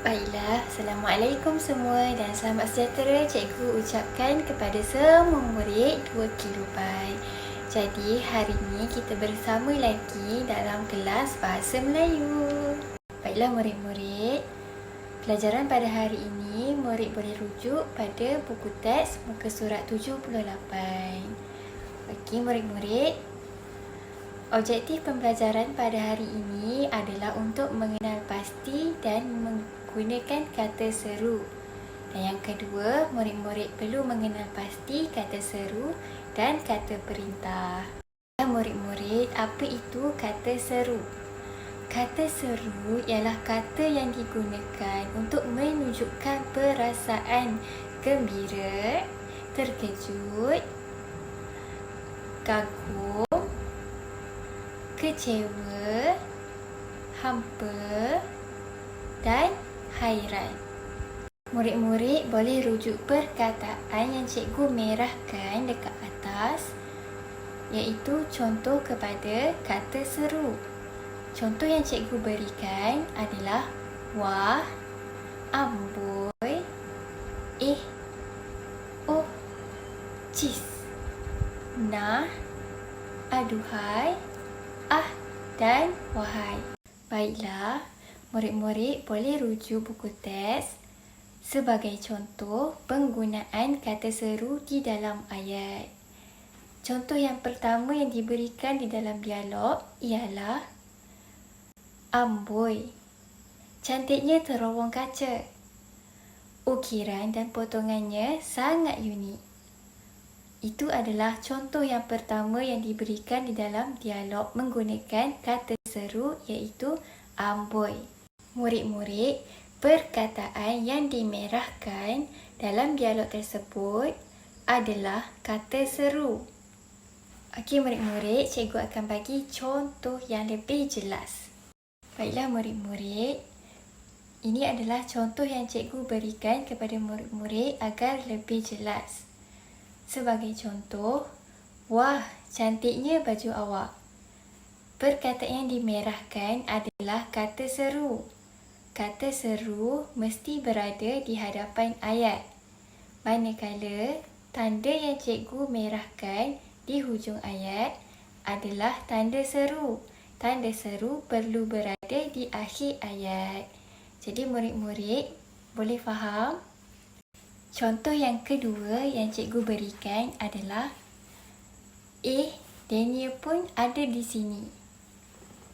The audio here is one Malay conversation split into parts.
Baiklah, Assalamualaikum semua dan selamat sejahtera cikgu ucapkan kepada semua murid 2 kilobyte. Jadi hari ini kita bersama lagi dalam kelas Bahasa Melayu. Baiklah murid-murid, pelajaran pada hari ini murid boleh rujuk pada buku teks muka surat 78. Okey murid-murid, objektif pembelajaran pada hari ini adalah untuk mengenal pasti dan menggunakan kata seru. Dan yang kedua, murid-murid perlu mengenal pasti kata seru dan kata perintah. Murid-murid, apa itu kata seru? Kata seru ialah kata yang digunakan untuk menunjukkan perasaan gembira, terkejut, kagum, kecewa, hampa dan hairan. Murid-murid boleh rujuk perkataan yang cikgu merahkan dekat atas, iaitu contoh kepada kata seru. Contoh yang cikgu berikan adalah wah, amboi, oh, cis, nah, aduhai, dan wahai. Baiklah, murid-murid boleh rujuk buku teks sebagai contoh penggunaan kata seru di dalam ayat. Contoh yang pertama yang diberikan di dalam dialog ialah amboi, cantiknya terowong kaca. Ukiran dan potongannya sangat unik. Itu adalah contoh yang pertama yang diberikan di dalam dialog menggunakan kata seru iaitu amboi. Murid-murid, perkataan yang dimerahkan dalam dialog tersebut adalah kata seru. Okey murid-murid, cikgu akan bagi contoh yang lebih jelas. Baiklah murid-murid, ini adalah contoh yang cikgu berikan kepada murid-murid agar lebih jelas. Sebagai contoh, wah, cantiknya baju awak. Perkataan yang dimerahkan adalah kata seru. Kata seru mesti berada di hadapan ayat. Manakala tanda yang cikgu merahkan di hujung ayat adalah tanda seru. Tanda seru perlu berada di akhir ayat. Jadi murid-murid boleh faham? Contoh yang kedua yang cikgu berikan adalah Daniel pun ada di sini.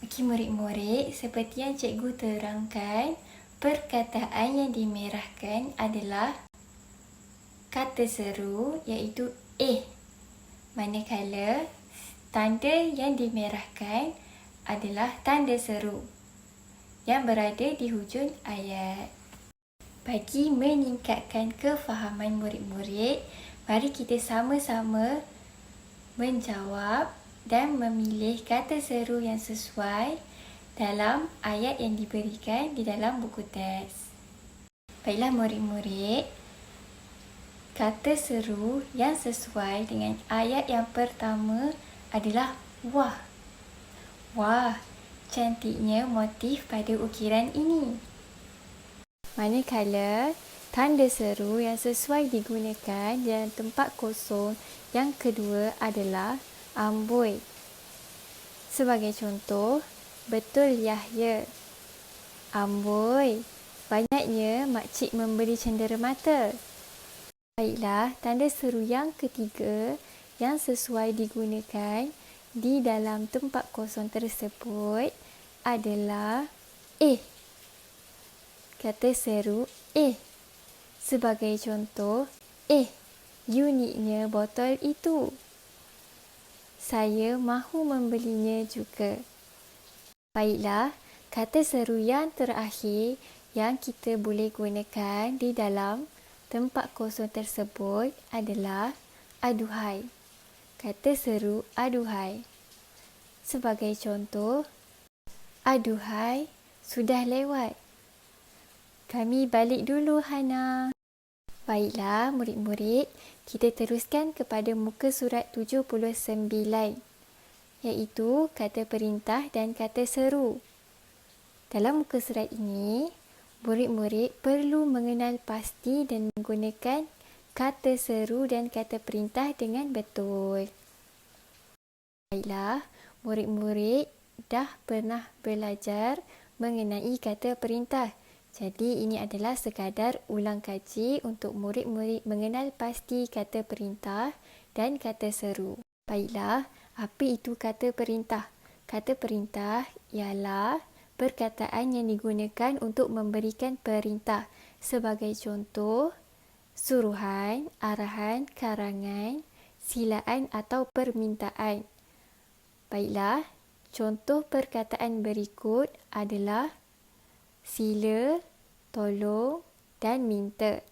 Okey murid-murid, seperti yang cikgu terangkan, perkataan yang dimerahkan adalah kata seru iaitu manakala tanda yang dimerahkan adalah tanda seru yang berada di hujung ayat. Bagi meningkatkan kefahaman murid-murid, mari kita sama-sama menjawab dan memilih kata seru yang sesuai dalam ayat yang diberikan di dalam buku teks. Baiklah murid-murid, kata seru yang sesuai dengan ayat yang pertama adalah wah. Wah, cantiknya motif pada ukiran ini. Manakala tanda seru yang sesuai digunakan dalam tempat kosong yang kedua adalah amboi. Sebagai contoh, betul Yahya. Amboi, banyaknya makcik memberi cenderamata. Baiklah, tanda seru yang ketiga yang sesuai digunakan di dalam tempat kosong tersebut adalah kata seru Sebagai contoh, uniknya botol itu. Saya mahu membelinya juga. Baiklah, kata seru yang terakhir yang kita boleh gunakan di dalam tempat kosong tersebut adalah aduhai. Kata seru aduhai. Sebagai contoh, aduhai, sudah lewat. Kami balik dulu, Hana. Baiklah, murid-murid, kita teruskan kepada muka surat 79, iaitu kata perintah dan kata seru. Dalam muka surat ini, murid-murid perlu mengenal pasti dan menggunakan kata seru dan kata perintah dengan betul. Baiklah, murid-murid dah pernah belajar mengenai kata perintah. Jadi ini adalah sekadar ulang kaji untuk murid-murid mengenal pasti kata perintah dan kata seru. Baiklah, apa itu kata perintah? Kata perintah ialah perkataan yang digunakan untuk memberikan perintah. Sebagai contoh, suruhan, arahan, karangan, silaan atau permintaan. Baiklah, contoh perkataan berikut adalah sila, tolong dan minta.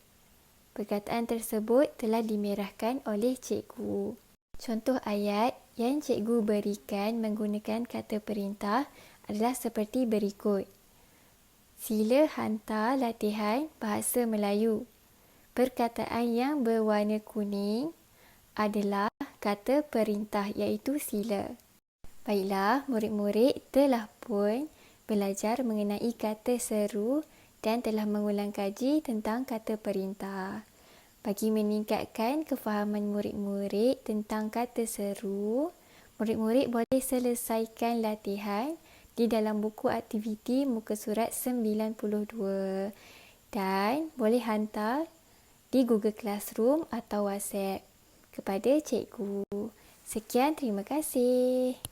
Perkataan tersebut telah dimerahkan oleh cikgu. Contoh ayat yang cikgu berikan menggunakan kata perintah adalah seperti berikut. Sila hantar latihan bahasa Melayu. Perkataan yang berwarna kuning adalah kata perintah iaitu sila. Baiklah, murid-murid telah pun belajar mengenai kata seru dan telah mengulang kaji tentang kata perintah. Bagi meningkatkan kefahaman murid-murid tentang kata seru, murid-murid boleh selesaikan latihan di dalam buku aktiviti muka surat 92 dan boleh hantar di Google Classroom atau WhatsApp kepada cikgu. Sekian, terima kasih.